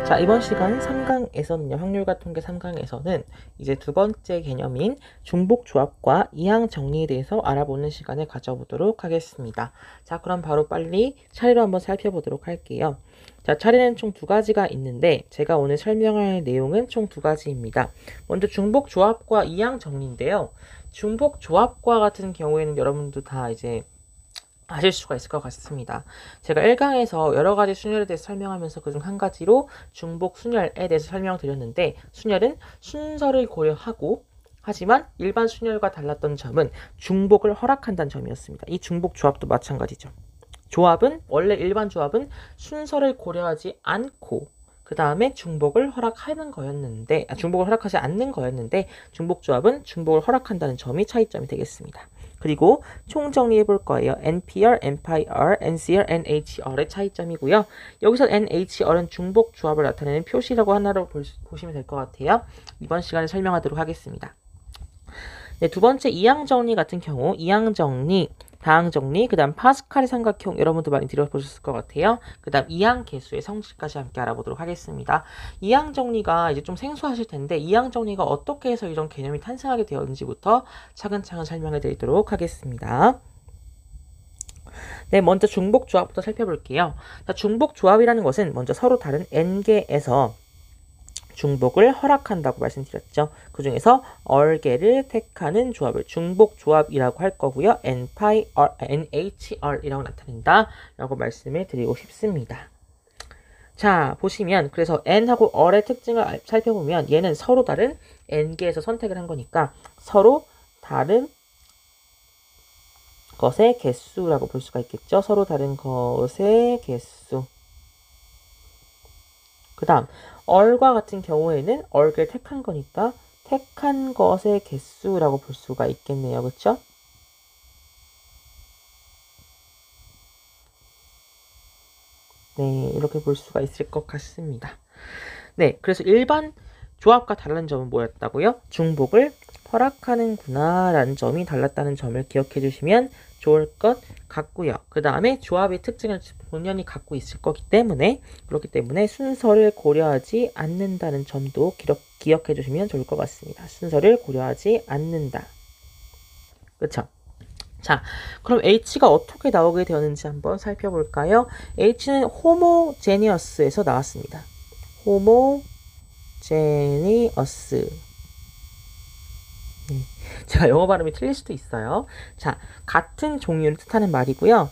자, 이번 시간 3강에서는요, 확률과 통계 3강에서는 이제 두 번째 개념인 중복조합과 이항 정리에 대해서 알아보는 시간을 가져보도록 하겠습니다. 자, 그럼 바로 빨리 차례로 한번 살펴보도록 할게요. 자, 차례는 총 두 가지가 있는데 제가 오늘 설명할 내용은 총 두 가지입니다. 먼저 중복조합과 이항 정리인데요. 중복조합과 같은 경우에는 여러분도 다 이제 아실 수가 있을 것 같습니다. 제가 1강에서 여러 가지 순열에 대해서 설명하면서 그중 한 가지로 중복 순열에 대해서 설명드렸는데, 순열은 순서를 고려하고 하지만 일반 순열과 달랐던 점은 중복을 허락한다는 점이었습니다. 이 중복 조합도 마찬가지죠. 조합은 원래 일반 조합은 순서를 고려하지 않고 그 다음에 중복을 허락하는 거였는데, 중복을 허락하지 않는 거였는데, 중복 조합은 중복을 허락한다는 점이 차이점이 되겠습니다. 그리고 총 정리해 볼 거예요. NPR, NPR, NCR, NHR의 차이점이고요. 여기서 NHR은 중복 조합을 나타내는 표시라고 하나로 보시면 될 것 같아요. 이번 시간에 설명하도록 하겠습니다. 네, 두 번째 이항 정리 같은 경우, 이항 정리, 다항 정리, 그 다음 파스칼의 삼각형 여러분도 많이 들어보셨을 것 같아요. 그 다음 이항 계수의 성질까지 함께 알아보도록 하겠습니다. 이항 정리가 이제 좀 생소하실 텐데, 이항 정리가 어떻게 해서 이런 개념이 탄생하게 되었는지부터 차근차근 설명해 드리도록 하겠습니다. 네, 먼저 중복 조합부터 살펴볼게요. 자, 중복 조합이라는 것은 먼저 서로 다른 n개에서 중복을 허락한다고 말씀드렸죠. 그 중에서 얼개를 택하는 조합을 중복 조합이라고 할 거고요. NHR이라고 나타낸다 라고 말씀을 드리고 싶습니다. 자, 보시면 그래서 n하고 얼의 특징을 살펴보면 얘는 서로 다른 n개에서 선택을 한 거니까 서로 다른 것의 개수라고 볼 수가 있겠죠. 서로 다른 것의 개수. 그 다음 얼과 같은 경우에는 얼개를 택한 거니까 택한 것의 개수라고 볼 수가 있겠네요. 그렇죠? 네, 이렇게 볼 수가 있을 것 같습니다. 네, 그래서 일반 조합과 다른 점은 뭐였다고요? 중복을 허락하는구나 라는 점이 달랐다는 점을 기억해 주시면 좋을 것 같고요. 그 다음에 조합의 특징을 본연이 갖고 있을 거기 때문에, 그렇기 때문에 순서를 고려하지 않는다는 점도 기억해 주시면 좋을 것 같습니다. 순서를 고려하지 않는다. 그쵸? 자, 그럼 H가 어떻게 나오게 되었는지 한번 살펴볼까요? H는 호모제니어스에서 나왔습니다. 호모제니어스. 제가 영어 발음이 틀릴 수도 있어요. 자, 같은 종류를 뜻하는 말이고요.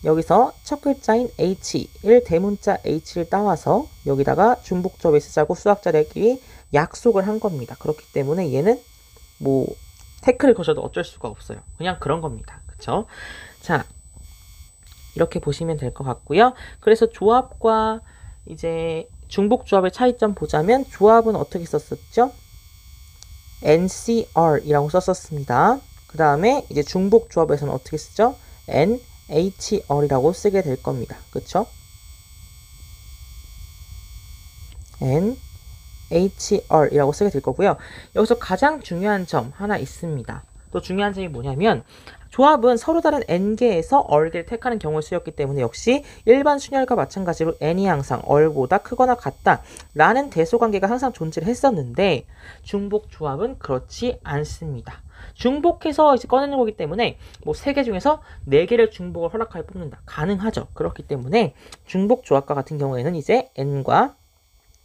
여기서 첫 글자인 H를 대문자 H를 따와서 여기다가 중복조합에 쓰자고 수학자들끼리 약속을 한 겁니다. 그렇기 때문에 얘는 뭐 태클을 거셔도 어쩔 수가 없어요. 그냥 그런 겁니다. 그쵸? 자, 이렇게 보시면 될 것 같고요. 그래서 조합과 이제 중복조합의 차이점 보자면, 조합은 어떻게 썼었죠? NCR이라고 썼었습니다. 그 다음에 이제 중복조합에서는 어떻게 쓰죠? NHR이라고 쓰게 될 겁니다. 그쵸? NHR이라고 쓰게 될 거고요. 여기서 가장 중요한 점 하나 있습니다. 또 중요한 점이 뭐냐면, 조합은 서로 다른 n개에서 얼개를 택하는 경우를 쓰였기 때문에 역시 일반 순열과 마찬가지로 n이 항상 얼보다 크거나 같다 라는 대소관계가 항상 존재를 했었는데, 중복 조합은 그렇지 않습니다. 중복해서 이제 꺼내는 거기 때문에 뭐 3개 중에서 4개를 중복을 허락하여 뽑는다. 가능하죠. 그렇기 때문에 중복 조합과 같은 경우에는 이제 n과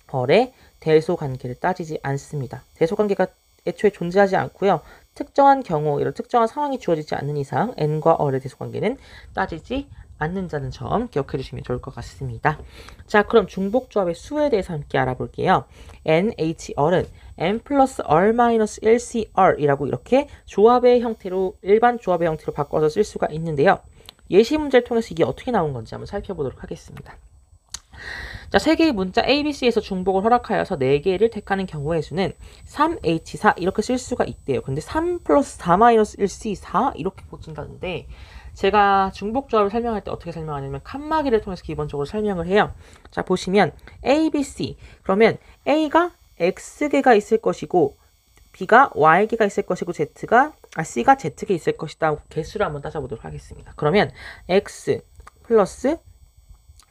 얼의 대소관계를 따지지 않습니다. 대소관계가 애초에 존재하지 않고요. 특정한 경우, 이런 특정한 상황이 주어지지 않는 이상 n과 얼의 대소관계는 따지지 않는다는 점 기억해 주시면 좋을 것 같습니다. 자, 그럼 중복조합의 수에 대해서 함께 알아볼게요. NHR은 n 플러스 r 마이너스 1CR이라고 이렇게 조합의 형태로, 일반 조합의 형태로 바꿔서 쓸 수가 있는데요. 예시 문제를 통해서 이게 어떻게 나온 건지 한번 살펴보도록 하겠습니다. 자, 3개의 문자 ABC에서 중복을 허락하여서 4개를 택하는 경우의 수는 3H4 이렇게 쓸 수가 있대요. 근데 3 플러스 4 마이너스 1C4 이렇게 고친다는데, 제가 중복조합을 설명할 때 어떻게 설명하냐면 칸막이를 통해서 기본적으로 설명을 해요. 자, 보시면 ABC, 그러면 A가 X개가 있을 것이고 B가 Y개가 있을 것이고 C가 Z개 있을 것이다. 개수를 한번 따져보도록 하겠습니다. 그러면 X 플러스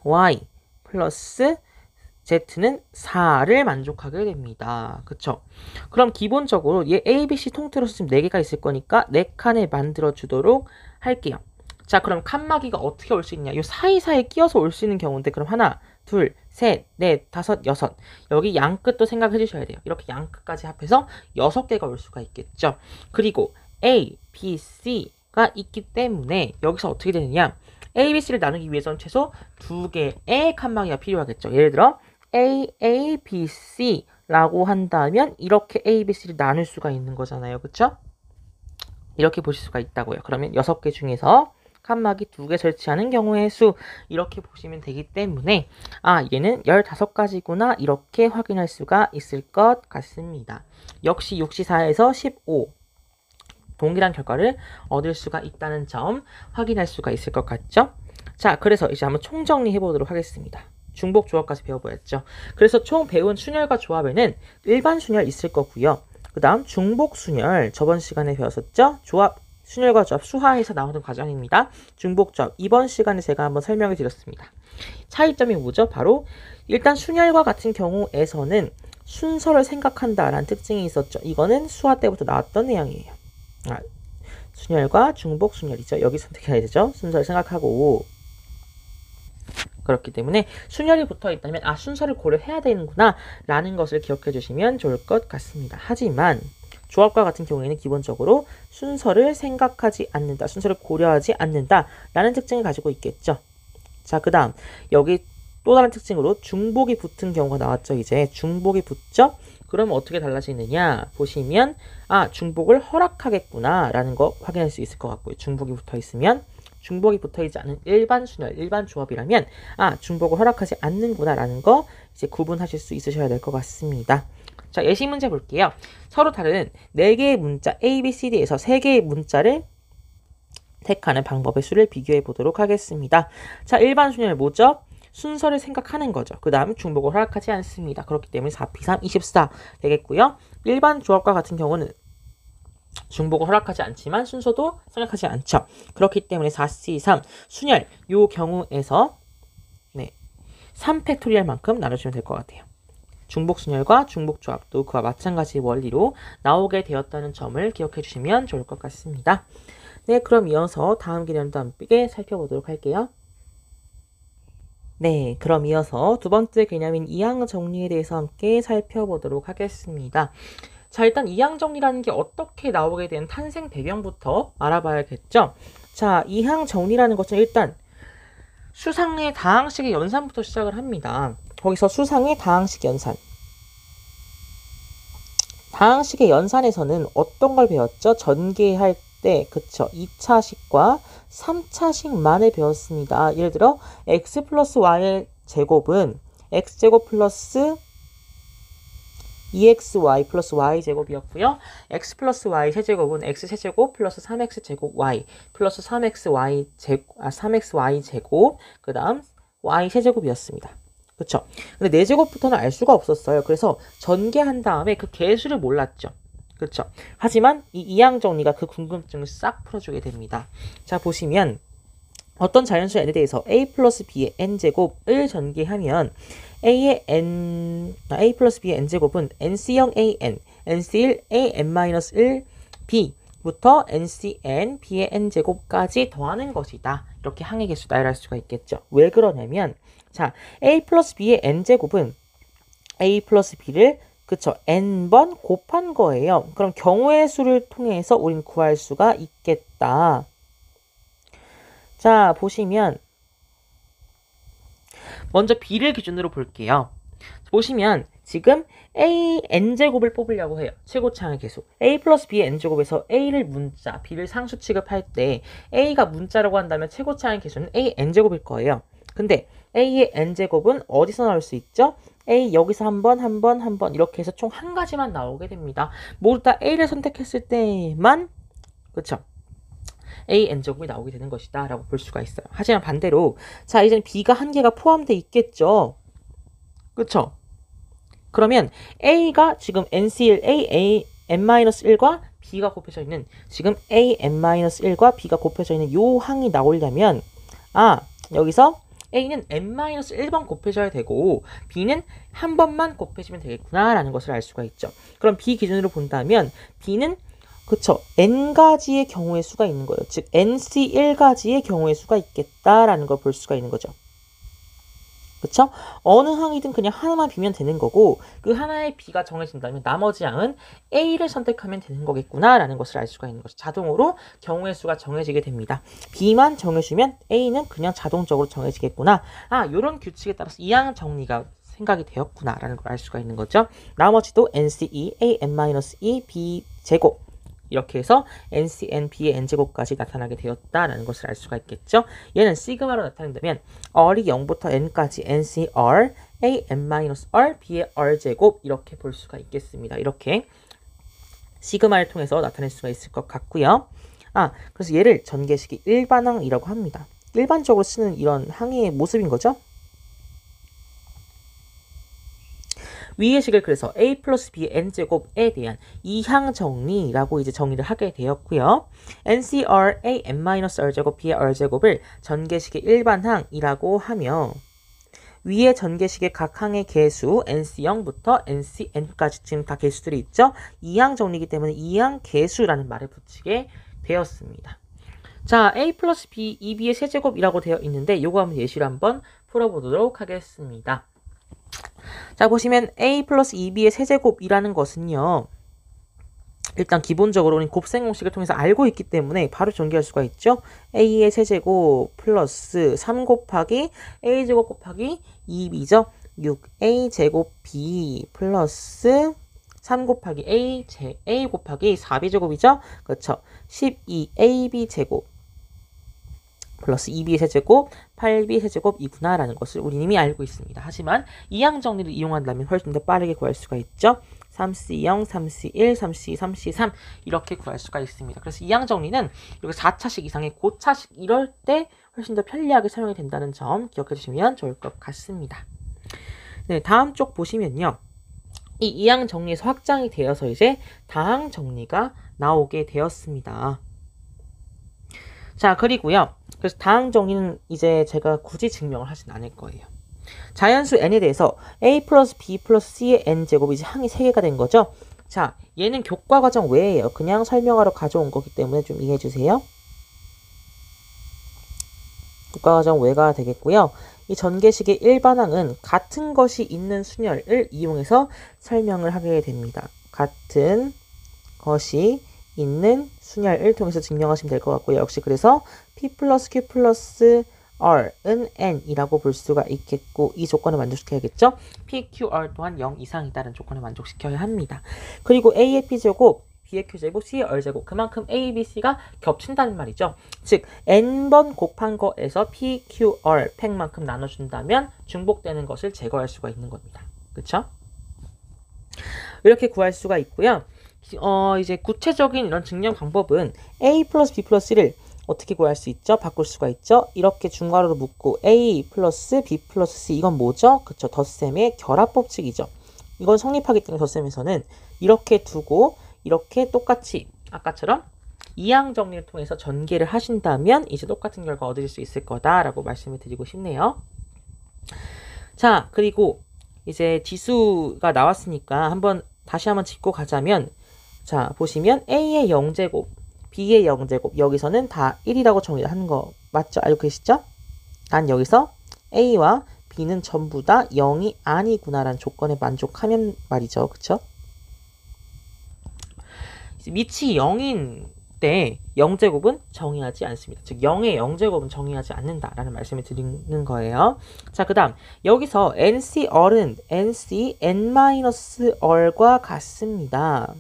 Y 플러스 Z는 4를 만족하게 됩니다. 그쵸? 그럼 기본적으로 얘 A, B, C 통틀어서 지금 4개가 있을 거니까 4칸을 만들어 주도록 할게요. 자, 그럼 칸막이가 어떻게 올 수 있냐? 요 사이사이에 끼어서 올 수 있는 경우인데, 그럼 하나, 둘, 셋, 넷, 다섯, 여섯. 여기 양끝도 생각해 주셔야 돼요. 이렇게 양끝까지 합해서 6개가 올 수가 있겠죠. 그리고 A, B, C가 있기 때문에 여기서 어떻게 되느냐? A, B, C를 나누기 위해서는 최소 2개의 칸막이가 필요하겠죠. 예를 들어 A, A, B, C라고 한다면 이렇게 A, B, C를 나눌 수가 있는 거잖아요. 그쵸? 이렇게 보실 수가 있다고요. 그러면 6개 중에서 칸막이 2개 설치하는 경우의 수 이렇게 보시면 되기 때문에 얘는 15가지구나 이렇게 확인할 수가 있을 것 같습니다. 역시 6시4에서 15 동일한 결과를 얻을 수가 있다는 점 확인할 수가 있을 것 같죠? 자, 그래서 이제 한번 총정리해 보도록 하겠습니다. 중복 조합까지 배워보였죠. 그래서 총 배운 순열과 조합에는 일반 순열 있을 거고요. 그 다음 중복 순열 저번 시간에 배웠었죠. 조합 순열과 조합 수화에서 나오는 과정입니다. 중복 조합 이번 시간에 제가 한번 설명을 드렸습니다. 차이점이 뭐죠? 바로 일단 순열과 같은 경우에서는 순서를 생각한다라는 특징이 있었죠. 이거는 수화 때부터 나왔던 내용이에요. 순열과 중복 순열이죠. 여기 선택해야 되죠. 순서를 생각하고 그렇기 때문에 순열이 붙어 있다면 순서를 고려해야 되는구나 라는 것을 기억해 주시면 좋을 것 같습니다. 하지만 조합과 같은 경우에는 기본적으로 순서를 생각하지 않는다, 순서를 고려하지 않는다 라는 특징을 가지고 있겠죠. 자, 그 다음 여기 또 다른 특징으로 중복이 붙은 경우가 나왔죠. 이제 중복이 붙죠. 그럼 어떻게 달라지느냐 보시면 중복을 허락하겠구나 라는 거 확인할 수 있을 것 같고요. 중복이 붙어 있으면 중복이 붙어있지 않은 일반 순열, 일반 조합이라면 중복을 허락하지 않는구나 라는 거 이제 구분하실 수 있으셔야 될 것 같습니다. 자, 예시 문제 볼게요. 서로 다른 4개의 문자 A, B, C, D에서 3개의 문자를 택하는 방법의 수를 비교해 보도록 하겠습니다. 자, 일반 순열 뭐죠? 순서를 생각하는 거죠. 그 다음 중복을 허락하지 않습니다. 그렇기 때문에 4P3, 24 되겠고요. 일반 조합과 같은 경우는 중복을 허락하지 않지만 순서도 생각하지 않죠. 그렇기 때문에 4C3 순열 요 경우에서 3팩토리얼만큼 나눠주면 될 것 같아요. 중복 순열과 중복 조합도 그와 마찬가지 원리로 나오게 되었다는 점을 기억해 주시면 좋을 것 같습니다. 네, 그럼 이어서 다음 개념도 함께 살펴보도록 할게요. 네, 그럼 이어서 두 번째 개념인 이항 정리에 대해서 함께 살펴보도록 하겠습니다. 자, 일단 이항 정리라는 게 어떻게 나오게 된 탄생 배경부터 알아봐야겠죠. 자, 이항 정리라는 것은 일단 수상의 다항식의 연산부터 시작을 합니다. 거기서 수상의 다항식 연산. 다항식의 연산에서는 어떤 걸 배웠죠? 전개할 때, 그쵸? 2차식과 3차식만을 배웠습니다. 예를 들어 x 플러스 y의 제곱은 x제곱 플러스 2xy 플러스 y제곱이었고요. x 플러스 y 세제곱은 x세제곱 플러스 3x제곱 y 플러스 3xy 제곱 그 다음 y 세제곱이었습니다. 그쵸? 근데 4제곱부터는 알 수가 없었어요. 그래서 전개한 다음에 그 개수를 몰랐죠. 그쵸? 하지만 이 이항 정리가 그 궁금증을 싹 풀어주게 됩니다. 자, 보시면 어떤 자연수 n에 대해서 a 플러스 b의 n제곱을 전개하면 a 플러스 b의 n제곱은 nc0 an, nc1 an-1 b부터 ncn b의 n제곱까지 더하는 것이다. 이렇게 항의 개수 나열할 수가 있겠죠. 왜 그러냐면 자, a 플러스 b의 n제곱은 a 플러스 b를 그쵸, n번 곱한 거예요. 그럼 경우의 수를 통해서 우린 구할 수가 있겠다. 자, 보시면 먼저 b를 기준으로 볼게요. 보시면 지금 a n제곱을 뽑으려고 해요. 최고차항의 개수. a 플러스 b의 n제곱에서 a를 문자, b를 상수 취급할 때 a가 문자라고 한다면 최고차항의 개수는 a n제곱일 거예요. 근데 a의 n제곱은 어디서 나올 수 있죠? a 여기서 한 번 이렇게 해서 총 한 가지만 나오게 됩니다. 모두 다 a를 선택했을 때만 그쵸? a n제곱이 나오게 되는 것이다 라고 볼 수가 있어요. 하지만 반대로 자, 이제는 b가 한 개가 포함되어 있겠죠. 그쵸? 그러면 a가 지금 nc1 a n-1과 b가 곱해져 있는 지금 a n-1과 b가 곱해져 있는 요 항이 나오려면 여기서 A는 n-1번 곱해줘야 되고 B는 한 번만 곱해주면 되겠구나 라는 것을 알 수가 있죠. 그럼 B 기준으로 본다면 B는 그쵸, n가지의 경우의 수가 있는 거예요. 즉 nc1가지의 경우의 수가 있겠다라는 걸 볼 수가 있는 거죠. 그쵸? 어느 항이든 그냥 하나만 비면 되는 거고 그 하나의 B가 정해진다면 나머지 항은 A를 선택하면 되는 거겠구나 라는 것을 알 수가 있는 거죠. 자동으로 경우의 수가 정해지게 됩니다. B만 정해주면 A는 그냥 자동적으로 정해지겠구나. 요런 규칙에 따라서 이 항 정리가 생각이 되었구나 라는 걸 알 수가 있는 거죠. 나머지도 NC2, AN-2, B 제곱 이렇게 해서 NCN, B의 N제곱까지 나타나게 되었다라는 것을 알 수가 있겠죠. 얘는 시그마로 나타낸다면 R이 0부터 N까지 NCR, AN-R, B의 R제곱 이렇게 볼 수가 있겠습니다. 이렇게 시그마를 통해서 나타낼 수가 있을 것 같고요. 그래서 얘를 전개식의 일반항이라고 합니다. 일반적으로 쓰는 이런 항의 모습인 거죠. 위의 식을 그래서 A 플러스 B의 N제곱에 대한 이항 정리라고 이제 정리를 하게 되었고요. NCR A N-R제곱 B의 R제곱을 전개식의 일반항이라고 하며 위의 전개식의 각 항의 개수 NC0부터 NCN까지 지금 다 개수들이 있죠. 이항 정리이기 때문에 이항 개수라는 말을 붙이게 되었습니다. 자, A 플러스 B, 2B의 세제곱이라고 되어 있는데 요거 한번 예시로 한번 풀어보도록 하겠습니다. 자, 보시면 A 플러스 2B의 세제곱이라는 것은요. 일단 기본적으로 우리 곱셈 공식을 통해서 알고 있기 때문에 바로 전개할 수가 있죠. A의 세제곱 플러스 3 곱하기 A제곱 곱하기 2B죠. 6A 제곱 B 플러스 3 곱하기 A 곱하기 4B 제곱이죠. 그렇죠. 12AB 제곱 플러스 2B의 세제곱, 8B의 세제곱이구나 라는 것을 우리 이미 알고 있습니다. 하지만 이항 정리를 이용한다면 훨씬 더 빠르게 구할 수가 있죠. 3C0, 3C1, 3C2, 3C3 이렇게 구할 수가 있습니다. 그래서 이항 정리는 이렇게 4차식 이상의 고차식 이럴 때 훨씬 더 편리하게 사용이 된다는 점 기억해 주시면 좋을 것 같습니다. 네, 다음 쪽 보시면요. 이 이항 정리에서 확장이 되어서 이제 다항 정리가 나오게 되었습니다. 자, 그리고요. 그래서 다항 정리는 이제 제가 굳이 증명을 하진 않을 거예요. 자연수 n에 대해서 a 플러스 b 플러스 c의 n제곱이 이제 항이 3개가 된 거죠. 자, 얘는 교과 과정 외예요. 그냥 설명하러 가져온 거기 때문에 좀 이해해 주세요. 교과 과정 외가 되겠고요. 이 전개식의 일반항은 같은 것이 있는 순열을 이용해서 설명을 하게 됩니다. 같은 것이 있는 순열을 통해서 증명하시면 될 것 같고요. 역시 그래서 P 플러스 Q 플러스 R은 N이라고 볼 수가 있겠고 이 조건을 만족시켜야겠죠. P, Q, R 또한 0 이상이다라는 조건을 만족시켜야 합니다. 그리고 A의 P제곱, B의 Q제곱, C의 R제곱 그만큼 A, B, C가 겹친다는 말이죠. 즉 N번 곱한 거에서 P, Q, R 팩만큼 나눠준다면 중복되는 것을 제거할 수가 있는 겁니다. 그쵸? 이렇게 구할 수가 있고요. 이제 구체적인 이런 증명 방법은 A 플러스 B 플러스 C를 어떻게 구할 수 있죠? 바꿀 수가 있죠? 이렇게 중괄호로 묶고 A 플러스 B 플러스 C 이건 뭐죠? 그쵸? 덧셈의 결합 법칙이죠. 이건 성립하기 때문에 덧셈에서는 이렇게 두고 이렇게 똑같이 아까처럼 이항 정리를 통해서 전개를 하신다면 이제 똑같은 결과 얻으실 수 있을 거다라고 말씀을 드리고 싶네요. 자, 그리고 이제 지수가 나왔으니까 다시 한번 짚고 가자면 자, 보시면 A의 0제곱, B의 0제곱 여기서는 다 1이라고 정의하는 거 맞죠? 알고 계시죠? 난 여기서 A와 B는 전부 다 0이 아니구나라는 조건에 만족하면 말이죠. 그쵸? 밑이 0인 때 0제곱은 정의하지 않습니다. 즉 0의 0제곱은 정의하지 않는다라는 말씀을 드리는 거예요. 자, 그 다음 여기서 NCR은 NC N-R과 같습니다.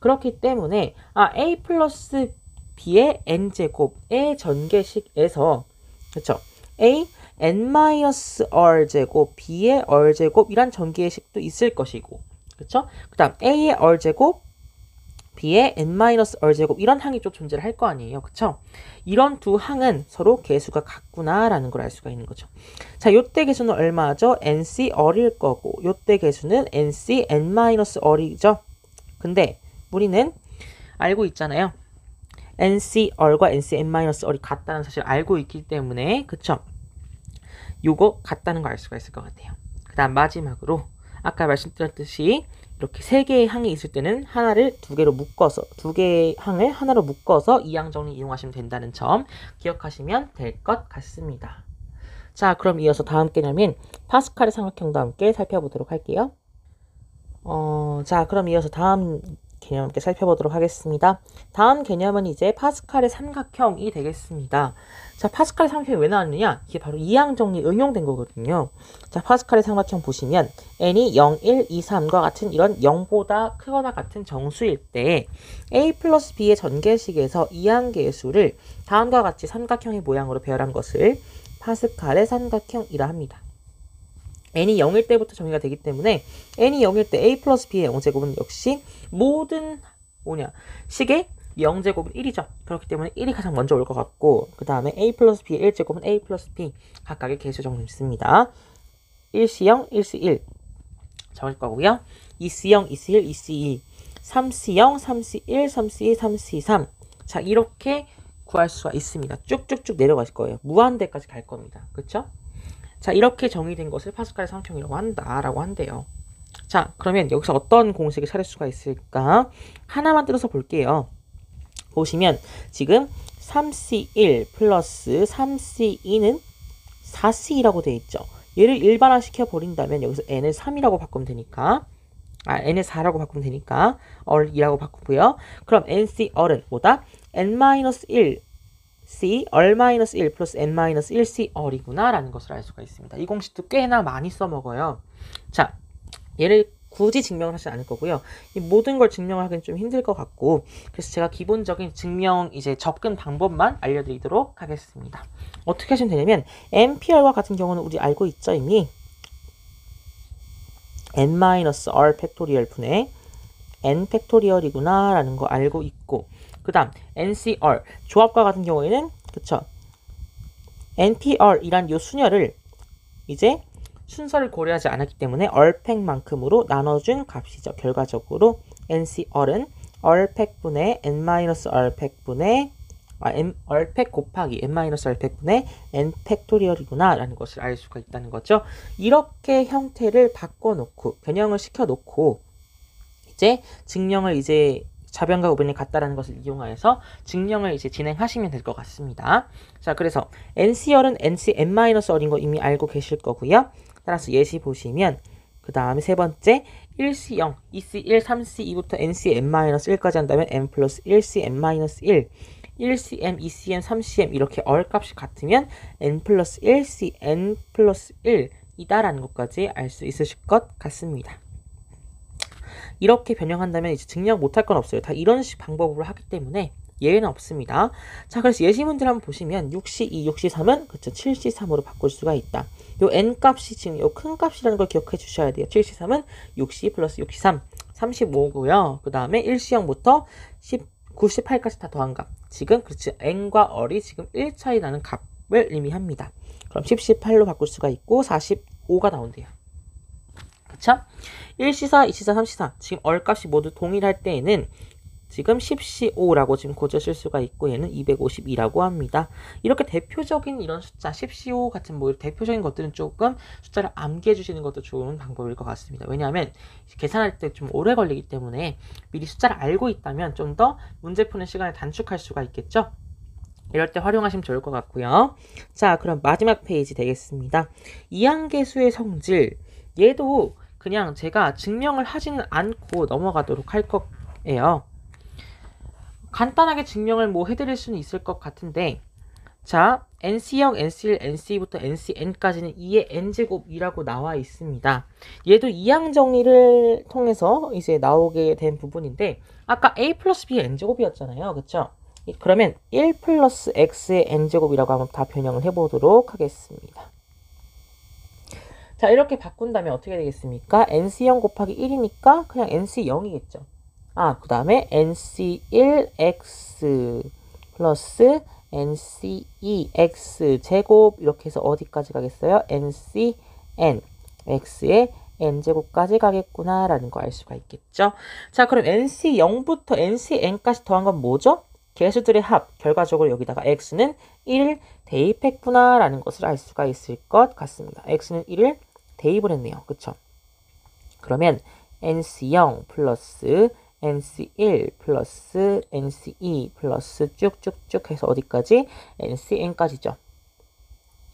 그렇기 때문에 A 플러스 B의 N제곱의 전개식에서 그렇죠? A N-R제곱 B의 R제곱 이란 전개식도 있을 것이고 그렇죠? 그 다음 A의 R제곱 B의 N-R제곱 이런 항이 좀 존재를 할 거 아니에요. 그쵸? 이런 두 항은 서로 개수가 같구나라는 걸 알 수가 있는 거죠. 자, 요때 개수는 얼마죠? NCR일 거고 요때 개수는 NC N-R이죠. 근데 우리는 알고 있잖아요. NCR과 NC N-R이 같다는 사실을 알고 있기 때문에 그쵸? 요거 같다는 거 알 수가 있을 것 같아요. 그 다음 마지막으로 아까 말씀드렸듯이 이렇게 세 개의 항이 있을 때는 하나를 두 개로 묶어서 두 개의 항을 하나로 묶어서 이항 정리 이용하시면 된다는 점 기억하시면 될 것 같습니다. 자, 그럼 이어서 다음 개념인 파스칼의 삼각형도 함께 살펴보도록 할게요. 자, 그럼 이어서 다음 개념 함께 살펴보도록 하겠습니다. 다음 개념은 이제 파스칼의 삼각형이 되겠습니다. 자, 파스칼의 삼각형이 왜 나왔느냐? 이게 바로 이항 정리 응용된 거거든요. 자, 파스칼의 삼각형 보시면 n이 0, 1, 2, 3과 같은 이런 0보다 크거나 같은 정수일 때 a 플러스 b의 전개식에서 이항계수를 다음과 같이 삼각형의 모양으로 배열한 것을 파스칼의 삼각형이라 합니다. n이 0일 때부터 정의가 되기 때문에 n이 0일 때 a 플러스 b의 0제곱은 역시 모든 식의 0제곱은 1이죠. 그렇기 때문에 1이 가장 먼저 올 것 같고 그 다음에 a 플러스 b의 1제곱은 a 플러스 b 각각의 개수 정리했습니다. 1C0, 1C1 적을 거고요. 2C0, 2C1, 2C2 3C0, 3C1, 3C2, 3C3 자, 이렇게 구할 수가 있습니다. 쭉쭉쭉 내려갈 거예요. 무한대까지 갈 겁니다. 그렇죠? 자, 이렇게 정의된 것을 파스칼의 삼각형이라고 한다라고 한대요. 자, 그러면 여기서 어떤 공식을 찾을 수가 있을까? 하나만 뜯어서 볼게요. 보시면 지금 3C1 플러스 3C2는 4C라고 되어 있죠. 얘를 일반화 시켜버린다면 여기서 n을 3이라고 바꾸면 되니까 n을 4라고 바꾸면 되니까 얼이라고 바꾸고요. 그럼 nC 얼은 뭐다? n-1 C 얼-1 플러스 n-1C 얼이구나 라는 것을 알 수가 있습니다. 이 공식도 꽤나 많이 써먹어요. 자, 얘를 굳이 증명을 하지 않을 거고요. 이 모든 걸 증명을 하기는 좀 힘들 것 같고 그래서 제가 기본적인 증명 접근 방법만 알려드리도록 하겠습니다. 어떻게 하시면 되냐면 앰피얼과 같은 경우는 우리 알고 있죠 이미 n-r 팩토리얼 분의 n 팩토리얼이구나 라는 거 알고 있고 그 다음 NCR 조합과 같은 경우에는 그쵸 NPR이란 요 수녀를 이제 순서를 고려하지 않았기 때문에 얼팩만큼으로 나눠준 값이죠. 결과적으로 NCR은 얼팩분의 n-얼팩분의 얼팩 곱하기 n-얼팩분의 n 팩토리얼이구나 라는 것을 알 수가 있다는 거죠. 이렇게 형태를 바꿔놓고 변형을 시켜놓고 이제 증명을 좌변과 우변이 같다라는 것을 이용하여서 증명을 진행하시면 될 것 같습니다. 자, 그래서 NCR은 NC n-얼인 거 이미 알고 계실 거고요. 따라서 예시 보시면 그 다음에 세 번째 1C0, 2C1, 3C2부터 NC n-1까지 한다면 n 플러스 1C n-1 1cm, 2cm, 3cm 이렇게 얼값이 같으면 n 플러스 1C n 플러스 1이다라는 것까지 알 수 있으실 것 같습니다. 이렇게 변형한다면 이제 증명 못할 건 없어요. 다 이런 방법으로 하기 때문에 예외는 없습니다. 자, 그래서 예시 문제를 한번 보시면 6C2, 6C3은 그쵸 7C3으로 바꿀 수가 있다. 요 n 값이 지금 요 큰 값이라는 걸 기억해 주셔야 돼요. 7C3은 6C 플러스 6C3 35고요. 그 다음에 1C0부터 98까지 다 더한 값. 지금 그렇지 n과 얼이 지금 1 차이 나는 값을 의미합니다. 그럼 10C8로 바꿀 수가 있고 45가 나온대요. 그쵸? 1C4, 2C4, 3C4 지금 얼값이 모두 동일할 때에는 지금 10C5라고 지금 고쳐쓸 수가 있고 얘는 252라고 합니다. 이렇게 대표적인 이런 숫자 10C5 같은 대표적인 것들은 조금 숫자를 암기해 주시는 것도 좋은 방법일 것 같습니다. 왜냐하면 계산할 때 좀 오래 걸리기 때문에 미리 숫자를 알고 있다면 좀 더 문제 푸는 시간을 단축할 수가 있겠죠. 이럴 때 활용하시면 좋을 것 같고요. 자, 그럼 마지막 페이지 되겠습니다. 이항계수의 성질 얘도 그냥 제가 증명을 하지는 않고 넘어가도록 할 거예요. 간단하게 증명을 해드릴 수는 있을 것 같은데 자, NC0, NC1, NC부터 NCn까지는 2의 n제곱이라고 나와 있습니다. 얘도 이항 정리를 통해서 이제 나오게 된 부분인데 아까 a 플러스 b의 n제곱이었잖아요. 그쵸? 그러면 1 플러스 x의 n제곱이라고 한번 다 변형을 해보도록 하겠습니다. 자, 이렇게 바꾼다면 어떻게 되겠습니까? NC0 곱하기 1이니까 그냥 NC0이겠죠. 그 다음에 NC1x 플러스 NC2x 제곱 이렇게 해서 어디까지 가겠어요? NCn x의 n제곱까지 가겠구나 라는 거 알 수가 있겠죠. 자, 그럼 NC0부터 NCn까지 더한 건 뭐죠? 개수들의 합, 결과적으로 여기다가 x는 1을 대입했구나 라는 것을 알 수가 있을 것 같습니다. x는 1을 대입을 했네요. 그쵸? 그러면 nc0 플러스 nc1 플러스 nc2 플러스 쭉쭉쭉 해서 어디까지? ncn까지죠.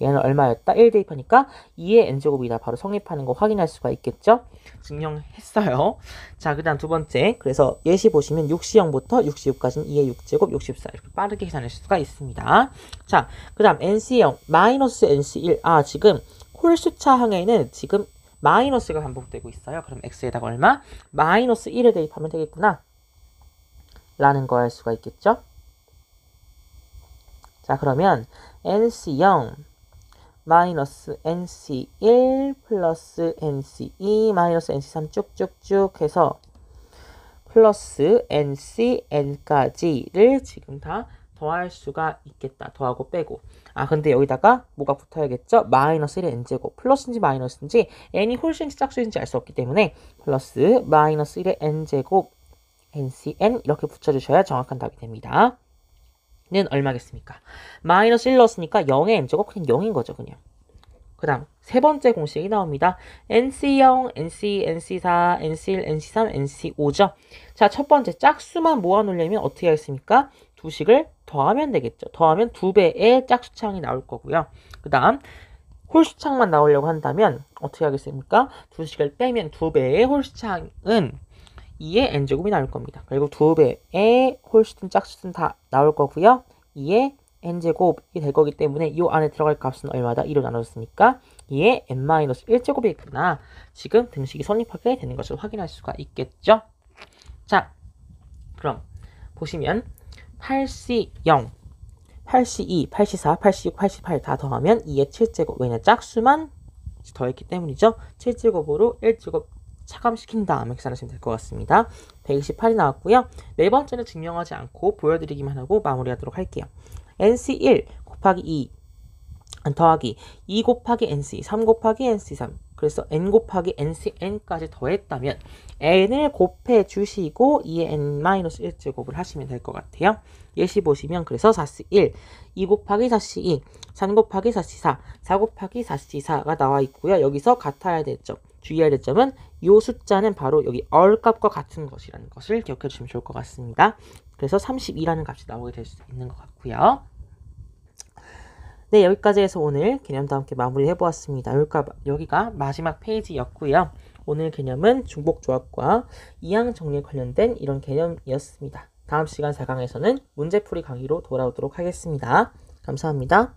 얘는 얼마였다? 1 대입하니까 2의 n제곱이다. 바로 성립하는 거 확인할 수가 있겠죠? 증명했어요. 자, 그 다음 두 번째. 그래서 예시 보시면 6C0부터 66까지는 2의 6제곱 64 이렇게 빠르게 계산할 수가 있습니다. 자, 그 다음 NC0 마이너스 NC1. 아, 지금 홀수차 항에는 지금 마이너스가 반복되고 있어요. 그럼 x에다가 얼마? 마이너스 1을 대입하면 되겠구나. 라는 거 알 수가 있겠죠? 자, 그러면 NC0 마이너스 NC1 플러스 NC2 마이너스 NC3 쭉쭉쭉 해서 플러스 NCN까지를 지금 다 더할 수가 있겠다. 더하고 빼고. 아, 근데 여기다가 뭐가 붙어야겠죠? 마이너스 1의 n제곱. 플러스인지 마이너스인지 n이 홀수인지 짝수인지 알 수 없기 때문에 플러스 마이너스 1의 n제곱 NCN 이렇게 붙여주셔야 정확한 답이 됩니다. 는 얼마겠습니까? 마이너스 1 넣었으니까 0의 n제곱 그냥 0인 거죠. 그냥. 그 다음 세 번째 공식이 나옵니다. NC0, NC, NC4, NC1, NC3, NC5죠. 자, 첫 번째 짝수만 모아놓으려면 어떻게 하겠습니까? 두 식을 더하면 되겠죠. 더하면 2배의 짝수창이 나올 거고요. 그 다음 홀수창만 나오려고 한다면 어떻게 하겠습니까? 두 식을 빼면 2배의 홀수창은 2의 n제곱이 나올 겁니다. 그리고 2배의 홀수든 짝수든 다 나올 거고요. 2의 n제곱이 될 거기 때문에 이 안에 들어갈 값은 얼마다? 2로 나눴으니까 2의 n-1제곱이 있구나. 지금 등식이 성립하게 되는 것을 확인할 수가 있겠죠? 자, 그럼 보시면 8C0, 8C2, 8C4, 8C6, 8C8 다 더하면 2의 7제곱. 왜냐? 짝수만 더했기 때문이죠. 7제곱으로 1제곱 차감시킨 다음에 계산하시면 될 것 같습니다. 128이 나왔고요. 네 번째는 증명하지 않고 보여드리기만 하고 마무리하도록 할게요. NC1 곱하기 2 더하기 2 곱하기 NC, 3 곱하기 NC3 그래서 n 곱하기 NCn까지 더했다면 n을 곱해 주시고 2의 n-1제곱을 하시면 될 것 같아요. 예시 보시면 그래서 4C1, 2 곱하기 4C2, 3 곱하기 4C4, 4 곱하기 4C4가 나와 있고요. 여기서 같아야 되죠. 주의해야 될 점은 이 숫자는 바로 여기 얼값과 같은 것이라는 것을 기억해 주시면 좋을 것 같습니다. 그래서 32라는 값이 나오게 될 수 있는 것 같고요. 네, 여기까지 해서 오늘 개념도 함께 마무리해 보았습니다. 여기가 마지막 페이지였고요. 오늘 개념은 중복조합과 이항 정리에 관련된 이런 개념이었습니다. 다음 시간 4강에서는 문제풀이 강의로 돌아오도록 하겠습니다. 감사합니다.